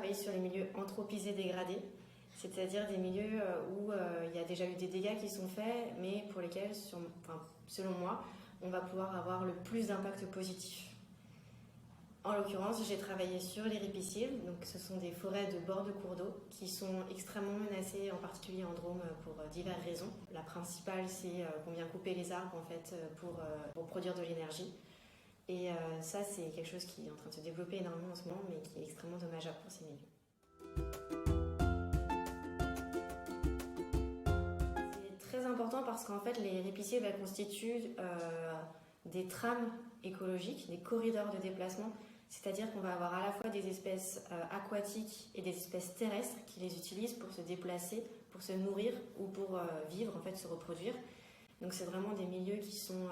travaillé sur les milieux anthropisés dégradés, c'est-à-dire des milieux où il y a déjà eu des dégâts qui sont faits, mais pour lesquels, selon moi, on va pouvoir avoir le plus d'impact positif. En l'occurrence, j'ai travaillé sur les ripisylves, donc ce sont des forêts de bord de cours d'eau qui sont extrêmement menacées, en particulier en Drôme, pour diverses raisons. La principale, c'est qu'on vient couper les arbres en fait, pour produire de l'énergie. Et ça, c'est quelque chose qui est en train de se développer énormément en ce moment, mais qui est extrêmement dommageable pour ces milieux. C'est très important parce qu'en fait, les ripisylves constituent des trames écologiques, des corridors de déplacement. C'est-à-dire qu'on va avoir à la fois des espèces aquatiques et des espèces terrestres qui les utilisent pour se déplacer, pour se nourrir ou pour vivre, en fait, se reproduire. Donc c'est vraiment des milieux qui sont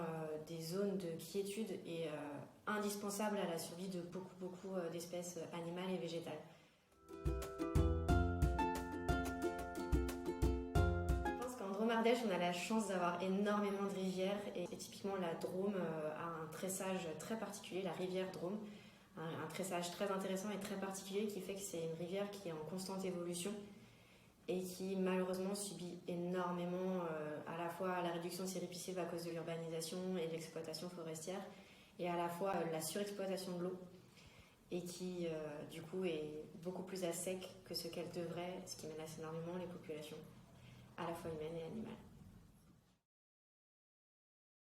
des zones de quiétude et indispensables à la survie de beaucoup d'espèces animales et végétales. Je pense qu'en Drôme-Ardèche, on a la chance d'avoir énormément de rivières et typiquement la Drôme a un tressage très particulier, la rivière Drôme. Un tressage très intéressant et très particulier qui fait que c'est une rivière qui est en constante évolution et qui malheureusement subit énormément à la fois la réduction de ses ripisylves à cause de l'urbanisation et de l'exploitation forestière et à la fois la surexploitation de l'eau et qui du coup est beaucoup plus à sec que ce qu'elle devrait, ce qui menace énormément les populations, à la fois humaines et animales.